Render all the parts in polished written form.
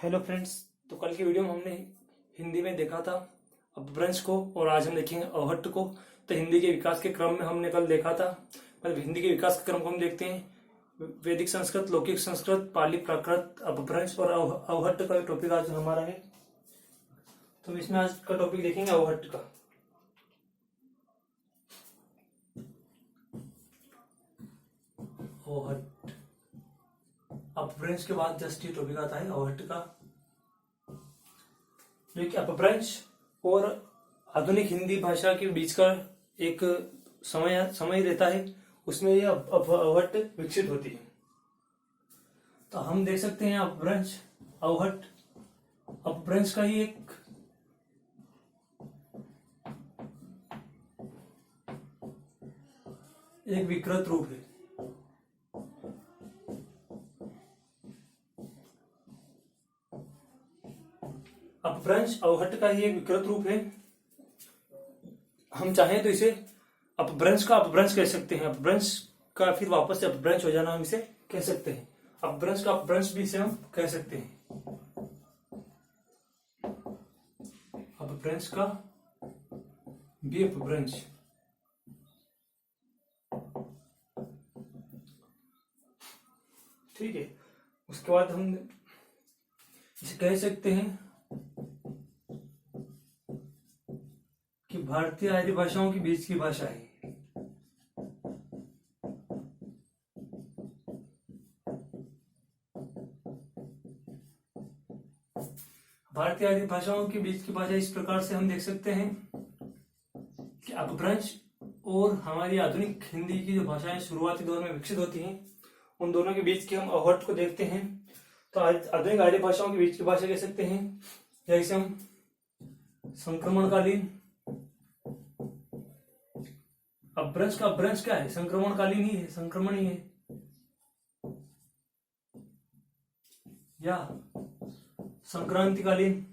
Hello friends. तो कल की वीडियो में हमने हिंदी में देखा था अपभ्रंश को और आज हम देखेंगे अवहट्ट को। तो हिंदी के विकास के क्रम में हमने कल देखा था, मतलब हिंदी के विकास के क्रम को हम देखते हैं वैदिक संस्कृत, लौकिक संस्कृत, पाली प्राकृत, अपभ्रंश और अवहट्ट का टॉपिक आज हमारा है। तो इसमें आज का टॉपिक देखेंगे अवहट्ट का। अवहट्ट अपभ्रंश के बाद जस्ट ये टॉपिक आता है अवहट्ट का, जो कि अपभ्रंश और आधुनिक हिंदी भाषा के बीच का एक समय रहता है, उसमें ये अवहट्ट विकसित होती है। तो हम देख सकते हैं अपभ्रंश अवहट्ट अपभ्रंश का ही एक विकृत रूप है। अपभ्रंश अवहट्ट का ही एक विकृत रूप है। हम चाहें तो इसे अपभ्रंश का अपभ्रंश कह सकते हैं, अपभ्रंश का फिर वापस से अपभ्रंश हो जाना हम इसे कह सकते हैं। अपभ्रंश का अपभ्रंश भी इसे हम कह सकते हैं। अपभ्रंश का भी अपभ्रंश। ठीक है, उसके बाद हम इसे कह सकते हैं कि भारतीय आर्य भाषाओं के बीच की भाषा है। भारतीय आर्य भाषाओं के बीच की भाषा इस प्रकार से हम देख सकते हैं कि अपभ्रंश और हमारी आधुनिक हिंदी की जो भाषाएं शुरुआती दौर में विकसित होती हैं, उन दोनों के बीच की हम अवहट्ट को देखते हैं। तो आधुनिक आर्य भाषाओं के बीच की भाषा कह सकते हैं, जैसे हम संक्रमणकालीन। अपभ्रंश का अपभ्रंश क्या है? संक्रमणकालीन ही है, संक्रमण ही है, या संक्रांतिकालीन।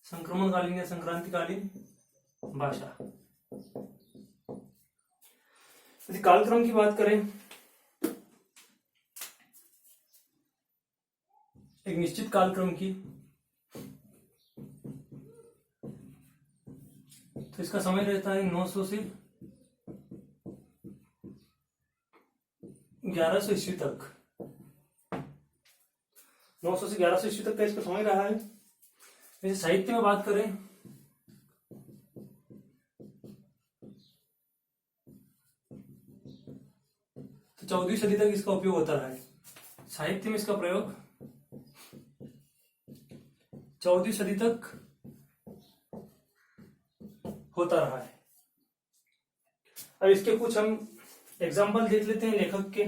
संक्रमणकालीन या संक्रांतिकालीन भाषा। यदि कालक्रम की बात करें, एक निश्चित कालक्रम की, तो इसका समय रहता है 900 से 1100 ईस्वी तक। 900 से 1100 ईस्वी तक का इसका समय रहा है। वैसे साहित्य में बात करें तो 14वीं सदी तक इसका उपयोग होता रहा है। साहित्य में इसका प्रयोग 14वीं सदी तक होता रहा है। अब इसके कुछ हम एग्जाम्पल देख लेते हैं लेखक के।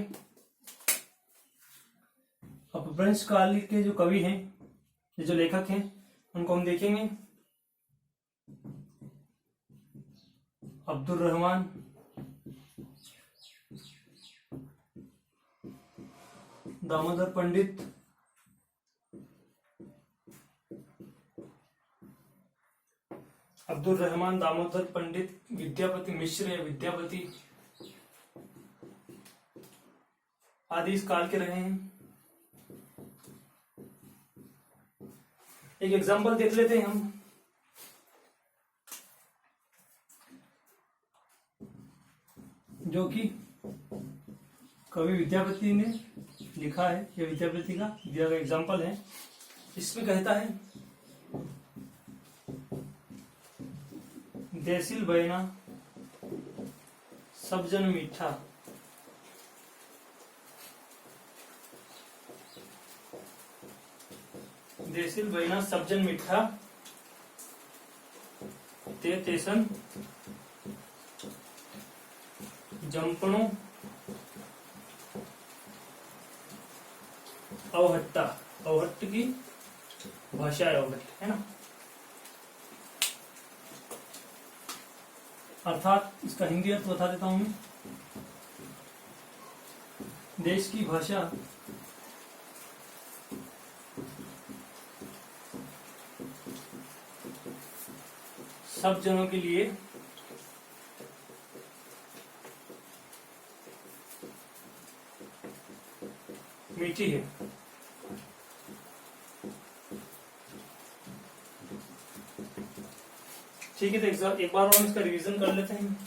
अपभ्रंश काल के जो कवि हैं, ये जो लेखक हैं, उनको हम देखेंगे। अब्दुल रहमान, दामोदर पंडित, अब्दुल रहमान, दामोदर पंडित, विद्यापति मिश्र या विद्यापति आदि इस काल के रहे हैं। एक एग्जाम्पल देख लेते हैं हम। जो कि कवि विद्यापति ने लिखा है, यह विद्यापति का दिया गया एग्जाम्पल है। इसमें कहता है, देसिल बहना सब जन मीठा, देसिल बहना सब जन मीठा, ते तेसन जंपणो अवहट्टा। अवहट्ट की भाषा है, अवहट्ट है ना। अर्थात इसका हिंदी अर्थ बता देता हूं मैं। देश की भाषा सब जनों के लिए मीठी है। ठीक है, तो एक बार और इसका रिवीजन कर लेते हैं।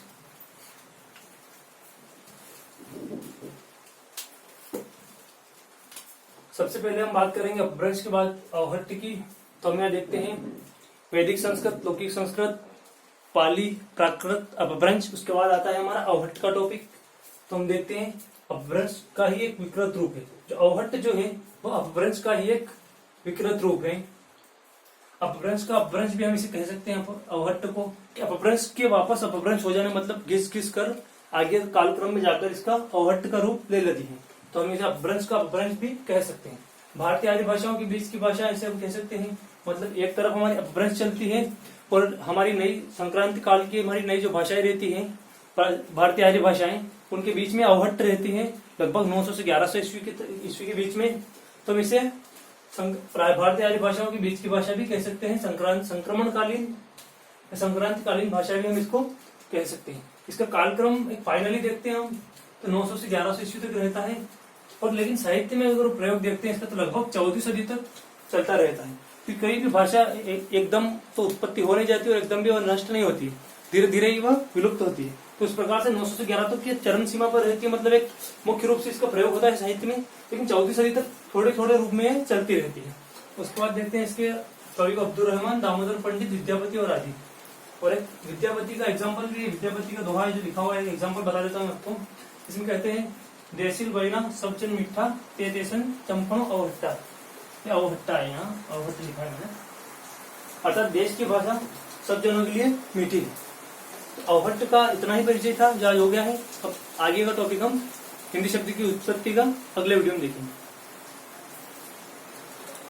सबसे पहले हम बात करेंगे अपभ्रंश के बाद अवहट्ट की। तो हम यहाँ देखते हैं वैदिक संस्कृत, लौकिक संस्कृत, पाली, प्राकृत, अपभ्रंश। उसके बाद आता है हमारा अवहट्ट का टॉपिक। तो हम देखते हैं अपभ्रंश का ही एक विकृत रूप है। जो अवहट्ट जो है वो अपभ्रंश का ही एक विकृत रूप है। अपभ्रंश का अपभ्रंश भी हम इसे कह सकते हैं अवहट्ट को। अपभ्रंश के वापस अपभ्रंश हो जाने मतलब घिस घिस कर आगे कालक्रम में जाकर इसका अवहट्ट का रूप ले लेती है। तो हम इसे अपभ्रंश का अपभ्रंश भी कह सकते हैं। भारतीय आर्य भाषाओं के बीच की भाषा ऐसे हम कह सकते हैं। मतलब एक तरफ हमारी अपभ्रंश चलती है और हमारी नई संक्रांति काल की हमारी नई जो भाषाएं रहती हैं भारतीय आर्य भाषाएं, उनके बीच में अवहट्ट रहती है लगभग 900 से 1100 ईस्वी के बीच में। तो हम इसे भारतीय आर्य भाषाओं के बीच की भाषा भी कह सकते हैं। संक्रांतिकालीन भाषा भी हम इसको कह सकते हैं। इसका कालक्रम एक फाइनली देखते हैं हम तो 900 से 1100 ईस्वी तक रहता है। और लेकिन साहित्य में अगर प्रयोग देखते हैं इसका तो लगभग 14वीं सदी तक चलता रहता है। फिर कई भी भाषा एकदम तो उत्पत्ति हो नहीं जाती और एकदम भी वह नष्ट नहीं होती, धीरे धीरे ही वह विलुप्त होती है। तो इस प्रकार से 900 से 1100 तक की चरम सीमा पर रहती है। मतलब एक मुख्य रूप से इसका प्रयोग होता है साहित्य में, लेकिन 14वीं सदी तक थोड़े थोड़े रूप में चलती रहती है। उसके बाद देखते हैं इसके कवि को अब्दुल रहमान, दामोदर पंडित, विद्यापति और आदि। और एक विद्यापति का एग्जाम्पल भी, विद्यापति का दोहा है जो लिखा हुआ है, एग्जाम्पल बता देता हूँ आपको। इसमें कहते हैं देसिल बैना सब जन मीठा ते देसन चंपणो अवहट्टा। अवहट्टा है, यहाँ अवहट्ट लिखा है मैंने। अर्थात देश की भाषा सब जनों के लिए मीठी है। अवहट्ट का इतना ही परिचय था, जहाँ हो गया है। अब आगे का टॉपिक हम हिंदी शब्द की उत्पत्ति का अगले वीडियो में देखेंगे।